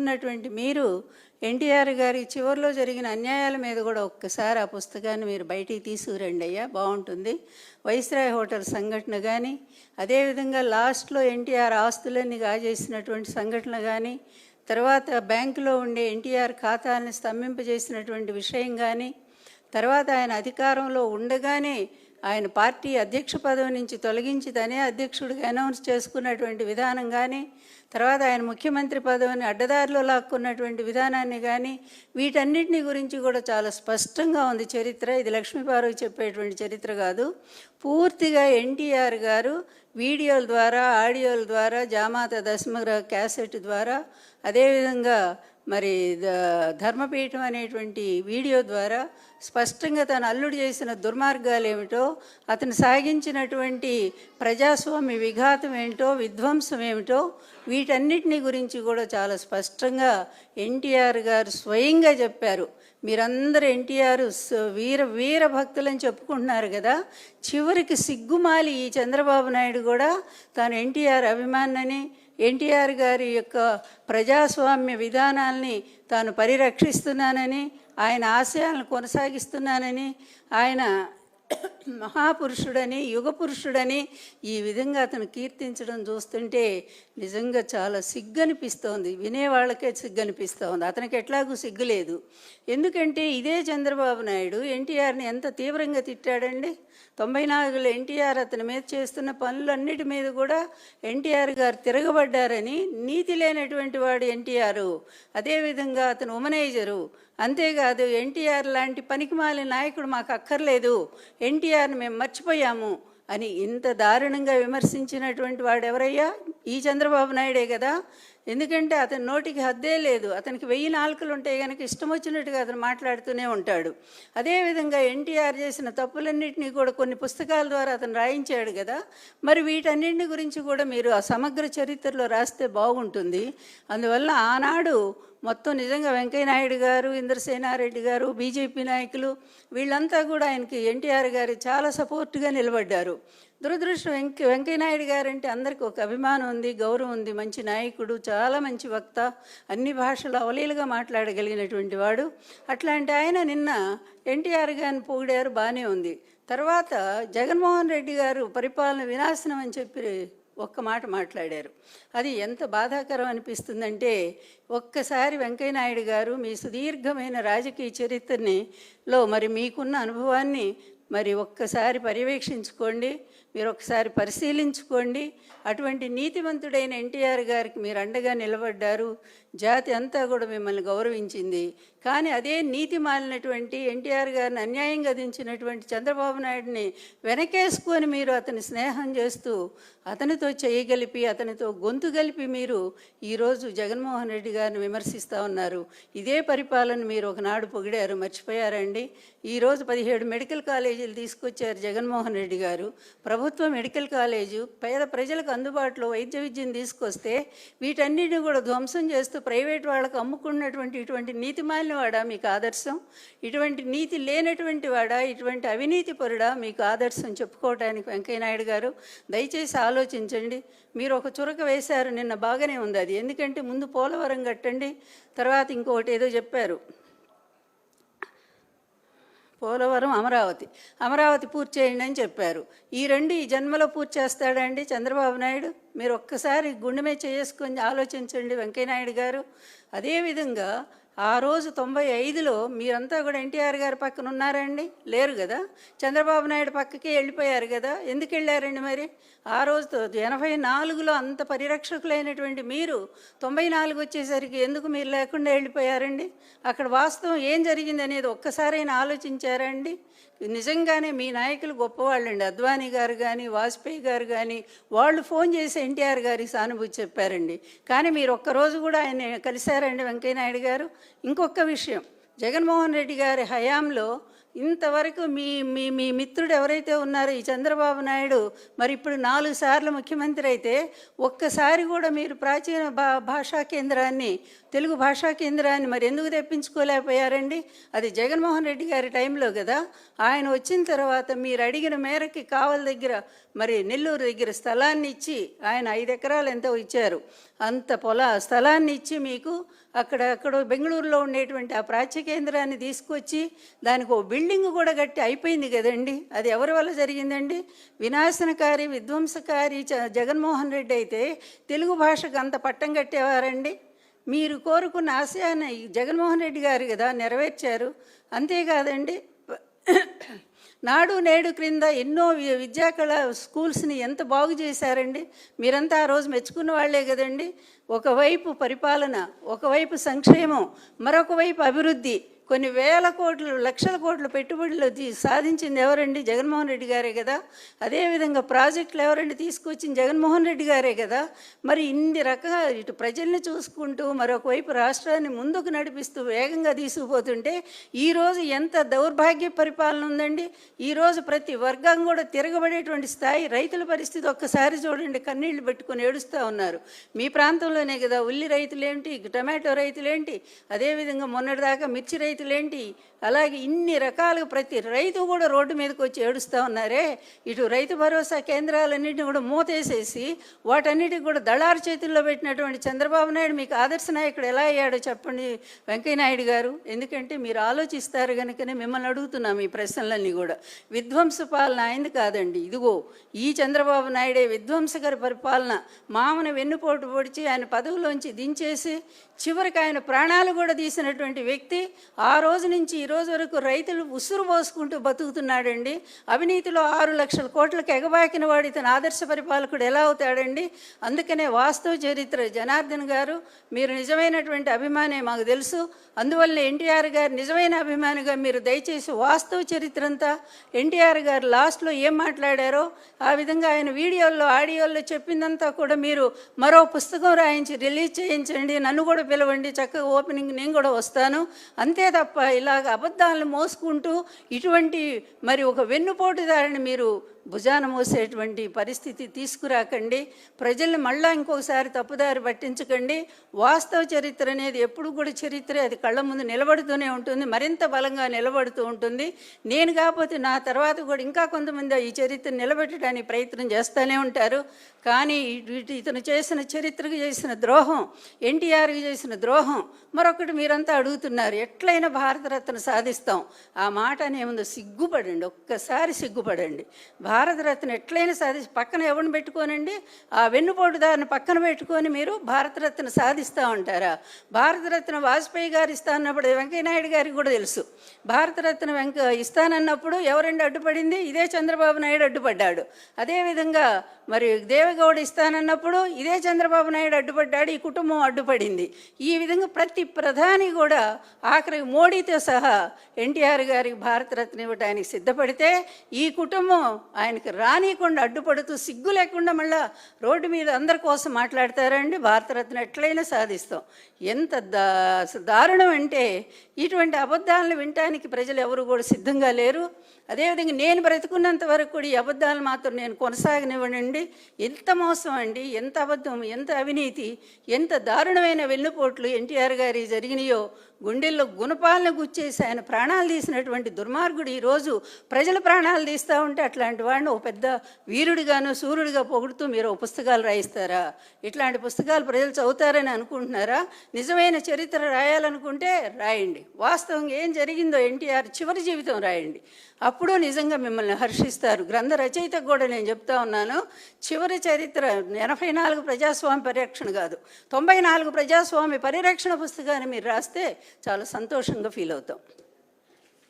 ఉన్నటువంటి మీరు ఎన్టీఆర్ గారి చివరిలో జరిగిన అన్యాయాల మీద కూడా ఒక్కసారి ఆ పుస్తకాన్ని మీరు బయటికి తీసుకురండి అయ్యా, బాగుంటుంది. వైస్రాయ్ హోటల్ సంఘటన కానీ, అదేవిధంగా లాస్ట్లో ఎన్టీఆర్ ఆస్తులన్నీ కాజేసినటువంటి సంఘటన కానీ, తర్వాత బ్యాంకులో ఉండే ఎన్టీఆర్ ఖాతాలను స్తంభింపజేసినటువంటి విషయం కానీ, తర్వాత ఆయన అధికారంలో ఉండగానే ఆయన పార్టీ అధ్యక్ష పదవి నుంచి తొలగించి తనే అధ్యక్షుడిగా అనౌన్స్ చేసుకున్నటువంటి విధానం కానీ, తర్వాత ఆయన ముఖ్యమంత్రి పదవిని అడ్డదారిలో లాక్కున్నటువంటి విధానాన్ని కానీ, వీటన్నిటిని గురించి కూడా చాలా స్పష్టంగా ఉంది చరిత్ర. ఇది లక్ష్మీపార్వతి చెప్పేటువంటి చరిత్ర కాదు. పూర్తిగా ఎన్టీఆర్ గారు వీడియోల ద్వారా, ఆడియోల ద్వారా, జామాత దశమగ్రహ క్యాసెట్ ద్వారా, అదేవిధంగా మరి ధర్మపీఠం అనేటువంటి వీడియో ద్వారా స్పష్టంగా తను అల్లుడు చేసిన దుర్మార్గాలు ఏమిటో, అతను సాగించినటువంటి ప్రజాస్వామ్య విఘాతం ఏమిటో, విధ్వంసం ఏమిటో, వీటన్నిటిని గురించి కూడా చాలా స్పష్టంగా ఎన్టీఆర్ గారు స్వయంగా చెప్పారు. మీరందరూ ఎన్టీఆర్ వీర భక్తులని చెప్పుకుంటున్నారు కదా, చివరికి సిగ్గుమాలి ఈ చంద్రబాబు నాయుడు కూడా తాను ఎన్టీఆర్ అభిమానని, ఎన్టీఆర్ గారి యొక్క ప్రజాస్వామ్య విధానాల్ని తాను పరిరక్షిస్తున్నానని, ఆయన ఆశయాలను కొనసాగిస్తున్నానని, ఆయన మహాపురుషుడని, యుగ పురుషుడని ఈ విధంగా అతను కీర్తించడం చూస్తుంటే నిజంగా చాలా సిగ్గనిపిస్తోంది. వినేవాళ్ళకే సిగ్గనిపిస్తోంది. అతనికి ఎట్లాగూ సిగ్గు లేదు. ఎందుకంటే ఇదే చంద్రబాబు నాయుడు ఎన్టీఆర్ని ఎంత తీవ్రంగా తిట్టాడండి. 94లో ఎన్టీఆర్ అతని మీద చేస్తున్న పనులన్నిటి మీద కూడా ఎన్టీఆర్ గారు తిరగబడ్డారని, నీతి లేనటువంటి వాడు ఎన్టీఆర్, అదేవిధంగా అతను ఉమనైజరు, అంతేకాదు ఎన్టీఆర్ లాంటి పనికిమాలిన నాయకుడు మాకు అక్కర్లేదు, ఎన్టీఆర్ని మేము మర్చిపోయాము అని ఇంత దారుణంగా విమర్శించినటువంటి వాడు ఎవరయ్యా? ఈ చంద్రబాబు నాయుడే కదా. ఎందుకంటే అతని నోటికి హద్దే లేదు. అతనికి 1000 నాలుకలు ఉంటే కనుక ఇష్టం వచ్చినట్టుగా అతను మాట్లాడుతూనే ఉంటాడు. అదేవిధంగా ఎన్టీఆర్ చేసిన తప్పులన్నింటినీ కూడా కొన్ని పుస్తకాల ద్వారా అతను రాయించాడు కదా. మరి వీటన్నింటిని గురించి కూడా మీరు ఆ సమగ్ర చరిత్రలో రాస్తే బాగుంటుంది. అందువల్ల ఆనాడు మొత్తం నిజంగా వెంకయ్యనాయుడు గారు, ఇంద్రసేనారెడ్డి గారు, బీజేపీ నాయకులు వీళ్ళంతా కూడా ఆయనకి ఎన్టీఆర్ గారు చాలా సపోర్ట్గా నిలబడ్డారు. దురదృష్టం వెంకయ్యనాయుడు గారు అంటే అందరికీ ఒక అభిమానం ఉంది, గౌరవం ఉంది, మంచి నాయకుడు, చాలా మంచి వక్త, అన్ని భాషలు అవలీలుగా మాట్లాడగలిగినటువంటి వాడు. అట్లాంటి ఆయన నిన్న ఎన్టీఆర్ గారిని పొగిడారు, బాగానే ఉంది. తర్వాత జగన్మోహన్ రెడ్డి గారు పరిపాలన వినాశనం అని చెప్పి ఒక్క మాట మాట్లాడారు. అది ఎంత బాధాకరం అనిపిస్తుందంటే, ఒక్కసారి వెంకయ్యనాయుడు గారు మీ సుదీర్ఘమైన రాజకీయ చరిత్రలో మరి మీకున్న అనుభవాన్ని మరి ఒక్కసారి పర్యవేక్షించుకోండి, మీరు ఒకసారి పరిశీలించుకోండి. అటువంటి నీతివంతుడైన ఎన్టీఆర్ గారికి మీరు అండగా నిలబడ్డారు. జాతి అంతా కూడా మిమ్మల్ని గౌరవించింది. కానీ అదే నీతి మాలినటువంటి ఎన్టీఆర్ గారిని అన్యాయంగా దించినటువంటి చంద్రబాబు నాయుడిని వెనకేసుకొని మీరు అతని స్నేహం చేస్తూ అతనితో చేయగలిపి, అతనితో గొంతు కలిపి మీరు ఈరోజు జగన్మోహన్ రెడ్డి గారిని విమర్శిస్తూ ఉన్నారు. ఇదే పరిపాలన మీరు ఒకనాడు పొగిడారు, మర్చిపోయారండి. ఈరోజు 17 మెడికల్ కాలేజీలు తీసుకొచ్చారు జగన్మోహన్ రెడ్డి గారు. ప్రభుత్వ మెడికల్ కాలేజు పేద ప్రజలకు అందుబాటులో వైద్య విద్యను తీసుకొస్తే వీటన్నిటిని కూడా ధ్వంసం చేస్తూ ప్రైవేట్ వాళ్ళకు అమ్ముకున్నటువంటి ఇటువంటి నీతి మాలిన వాడా మీకు ఆదర్శం? ఇటువంటి నీతి లేనటువంటి వాడా, ఇటువంటి అవినీతి పరుడా మీకు ఆదర్శం చెప్పుకోవటానికి వెంకయ్యనాయుడు గారు? దయచేసి ఆలోచించండి. మీరు ఒక చురక వేశారు నిన్న, బాగానే ఉంది అది. ఎందుకంటే ముందు పోలవరం కట్టండి, తర్వాత ఇంకొకటి ఏదో చెప్పారు, పోలవరం, అమరావతి పూర్తి చేయండి అని చెప్పారు. ఈ రెండు ఈ జన్మలో పూర్తి చేస్తాడండి చంద్రబాబు నాయుడు? మీరు ఒక్కసారి గుండె మీద చేసుకొని ఆలోచించండి వెంకయ్యనాయుడు గారు. అదేవిధంగా ఆ రోజు 95లో మీరంతా కూడా ఎన్టీఆర్ గారి పక్కన ఉన్నారండి? లేరు కదా. చంద్రబాబు నాయుడు పక్కకే వెళ్ళిపోయారు కదా. ఎందుకు వెళ్ళారండి మరి? ఆ రోజు 84లో అంత పరిరక్షకులైనటువంటి మీరు 94 వచ్చేసరికి ఎందుకు మీరు లేకుండా వెళ్ళిపోయారండి? అక్కడ వాస్తవం ఏం జరిగింది అనేది ఒక్కసారైనా ఆలోచించారండి? నిజంగానే మీ నాయకులు గొప్పవాళ్ళండి. అద్వానీ గారు కానీ, వాజ్పేయి గారు కానీ, వాళ్ళు ఫోన్ చేసి ఎన్టీఆర్ గారికి సానుభూతి చెప్పారండి. కానీ మీరు ఒక్కరోజు కూడా ఆయన కలిశారండి వెంకయ్యనాయుడు గారు? ఇంకొక విషయం, జగన్మోహన్ రెడ్డి గారి హయాంలో ఇంతవరకు మీ మీ మీ మిత్రుడు ఎవరైతే ఉన్నారో ఈ చంద్రబాబు నాయుడు, మరి ఇప్పుడు 4 సార్లు ముఖ్యమంత్రి అయితే ఒక్కసారి కూడా మీరు ప్రాచీన భాషా కేంద్రాన్ని, తెలుగు భాషా కేంద్రాన్ని మరి ఎందుకు తెప్పించుకోలేకపోయారండి? అది జగన్మోహన్ రెడ్డి గారి టైంలో కదా. ఆయన వచ్చిన తర్వాత మీరు అడిగిన మేరకి కావలి దగ్గర, మరి నెల్లూరు దగ్గర స్థలాన్ని ఇచ్చి, ఆయన 5 ఎకరాలు ఎంతో ఇచ్చారు, అంత స్థలాన్ని ఇచ్చి మీకు అక్కడో బెంగళూరులో ఉండేటువంటి ఆ ప్రాచ్య కేంద్రాన్ని తీసుకొచ్చి దానికి ఓ బిల్డింగ్ కూడా కట్టి అయిపోయింది కదండి. అది ఎవరి వల్ల జరిగిందండి? వినాశనకారి విధ్వంసకారి జగన్మోహన్ రెడ్డి అయితే తెలుగు భాషకు అంత పట్టం కట్టేవారండి? మీరు కోరుకున్న ఆశయాన్ని జగన్మోహన్ రెడ్డి గారు కదా నెరవేర్చారు. అంతేకాదండి, నాడు నేడు క్రింద ఎన్నో విద్యాకళ స్కూల్స్ని ఎంత బాగు చేశారండి. మీరంతా ఆ రోజు మెచ్చుకున్న వాళ్లే కదండి. ఒకవైపు పరిపాలన, ఒకవైపు సంక్షేమం, మరొక వైపు అభివృద్ధి. కొన్ని వేల కోట్లు లక్షల కోట్ల పెట్టుబడులు సాధించింది ఎవరండి? జగన్మోహన్ రెడ్డి గారే కదా. అదేవిధంగా ప్రాజెక్టులు ఎవరండి తీసుకొచ్చింది? జగన్మోహన్ రెడ్డి గారే కదా. మరి ఇన్ని రకంగా ఇటు ప్రజల్ని చూసుకుంటూ మరొకవైపు రాష్ట్రాన్ని ముందుకు నడిపిస్తూ వేగంగా తీసుకుపోతుంటే ఈరోజు ఎంత దౌర్భాగ్య పరిపాలన ఉందండి. ఈరోజు ప్రతి వర్గం కూడా తిరగబడేటువంటి స్థాయి. రైతుల పరిస్థితి ఒక్కసారి చూడండి, కన్నీళ్లు పెట్టుకొని ఏడుస్తూ ఉన్నారు. మీ ప్రాంతంలోనే కదా ఉల్లి రైతులేంటి, టమాటో రైతులేంటి, అదేవిధంగా మొన్నటిదాకా మిర్చి రైతులేంటి, అలాగే ఇన్ని రకాలుగా ప్రతి రైతు కూడా రోడ్డు మీదకి వచ్చి ఏడుస్తూ ఉన్నారే. ఇటు రైతు భరోసా కేంద్రాలన్నింటినీ కూడా మూతేసేసి వాటన్నిటికి కూడా దళారు చేతుల్లో పెట్టినటువంటి చంద్రబాబు నాయుడు మీకు ఆదర్శ నాయకుడు ఎలా అయ్యాడో చెప్పండి వెంకయ్యనాయుడు గారు. ఎందుకంటే మీరు ఆలోచిస్తారు కనుకనే మిమ్మల్ని అడుగుతున్నాం ఈ ప్రశ్నలన్నీ కూడా. విధ్వంస పాలన అయింది కాదండి, ఇదిగో ఈ చంద్రబాబు నాయుడే విధ్వంసకర పరిపాలన. మామను వెన్నుపోటు పొడిచి ఆయన పదవిలోంచి దించేసి చివరికి ఆయన ప్రాణాలు కూడా తీసినటువంటి వ్యక్తి. ఆ రోజు నుంచి ఈ రోజు వరకు రైతులు ఉసురు పోసుకుంటూ బతుకుతున్నాడండి. అవినీతిలో 6 లక్షల కోట్లకు ఎగబాకిన వాడు ఇతను ఆదర్శ పరిపాలకుడు ఎలా అవుతాడండి? అందుకనే వాస్తవ చరిత్ర జనార్దన్ గారు మీరు నిజమైనటువంటి అభిమానే మాకు తెలుసు. అందువల్ల ఎన్టీఆర్ గారు నిజమైన అభిమానిగా మీరు దయచేసి వాస్తవ చరిత్ర అంతా ఎన్టీఆర్ గారు లాస్ట్లో ఏం మాట్లాడారో ఆ విధంగా ఆయన వీడియోల్లో ఆడియోల్లో చెప్పిందంతా కూడా మీరు మరో పుస్తకం రాయించి రిలీజ్ చేయించండి. నన్ను కూడా పిలవండి, చక్కగా ఓపెనింగ్ నేను కూడా వస్తాను. అంతే తప్ప ఇలాగ అబద్ధాలను మోసుకుంటూ ఇటువంటి మరి ఒక వెన్నుపోటుదారిని మీరు భుజాన మోసేటువంటి పరిస్థితి తీసుకురాకండి. ప్రజల్ని మళ్ళా ఇంకొకసారి తప్పుదారి పట్టించకండి. వాస్తవ చరిత్ర అనేది ఎప్పుడు కూడా చరిత్ర, అది కళ్ళ ముందు నిలబడుతూనే ఉంటుంది, మరింత బలంగా నిలబడుతూ ఉంటుంది. నేను కాకపోతే నా తర్వాత కూడా ఇంకా కొంతమంది ఈ చరిత్ర నిలబెట్టడానికి ప్రయత్నం చేస్తూనే ఉంటారు. కానీ ఇతను చేసిన చరిత్రకు చేసిన ద్రోహం, ఎన్టీఆర్కి చేసిన ద్రోహం మరొకటి మీరంతా అడుగుతున్నారు, ఎట్లయినా భారతరత్న సాధిస్తాం. ఆ మాట అనేముందో సిగ్గుపడండి, ఒక్కసారి సిగ్గుపడండి. భారతరత్న ఎట్లయినా సాధించి పక్కన ఎవరిని పెట్టుకోనండి, ఆ వెన్నుపోటుదారిని పక్కన పెట్టుకొని మీరు భారతరత్న సాధిస్తూ ఉంటారా? భారతరత్న వాజ్పేయి గారు ఇస్తానన్నప్పుడు వెంకయ్యనాయుడు గారికి కూడా తెలుసు. భారతరత్న ఇస్తానన్నప్పుడు ఎవరండి అడ్డుపడింది? ఇదే చంద్రబాబు నాయుడు అడ్డుపడ్డాడు. అదేవిధంగా మరి దేవేగౌడ ఇస్తానన్నప్పుడు ఇదే చంద్రబాబు నాయుడు అడ్డుపడ్డాడు, ఈ కుటుంబం అడ్డుపడింది. ఈ విధంగా ప్రతి ప్రధాని కూడా ఆఖరి మోడీతో సహా ఎన్టీఆర్ గారికి భారతరత్న ఇవ్వడానికి సిద్ధపడితే ఈ కుటుంబం ఆయనకి రానియకుండా అడ్డుపడుతూ సిగ్గు లేకుండా మళ్ళా రోడ్డు మీద అందరి కోసం మాట్లాడతారండి. భారతరత్న ఎట్లయినా సాధిస్తాం. ఎంత దారుణం అంటే ఇటువంటి అబద్ధాలను వినటానికి ప్రజలు ఎవరు కూడా సిద్ధంగా లేరు. అదేవిధంగా నేను బ్రతుకున్నంత వరకు కూడా ఈ అబద్ధాలు మాత్రం నేను కొనసాగనివ్వనండి. ఎంత మోసం అండి, ఎంత అబద్ధం, ఎంత అవినీతి, ఎంత దారుణమైన వెన్నుపోట్లు ఎన్టీఆర్ గారి జరిగినాయో. గుండెల్లో గుణపాలను గుచ్చేసి ఆయన ప్రాణాలు తీసినటువంటి దుర్మార్గుడు ఈరోజు ప్రజల ప్రాణాలు తీస్తూ ఉంటే అట్లాంటి వాడిని ఒక పెద్ద వీరుడిగాను సూర్యుడిగా పొగుడుతూ మీరు పుస్తకాలు రాయిస్తారా? ఇట్లాంటి పుస్తకాలు ప్రజలు చదువుతారని అనుకుంటున్నారా? నిజమైన చరిత్ర రాయాలనుకుంటే రాయండి. వాస్తవంగా ఏం జరిగిందో ఎన్టీఆర్ చివరి జీవితం రాయండి. అప్పుడు నిజంగా మిమ్మల్ని హర్షిస్తారు. గ్రంథ రచయితకు కూడా నేను చెప్తా ఉన్నాను, చివరి చరిత్ర 84 ప్రజాస్వామ్య పరిరక్షణ కాదు, 94 ప్రజాస్వామ్య పరిరక్షణ పుస్తకాన్ని మీరు రాస్తే చాలా సంతోషంగా ఫీల్ అవుతాం.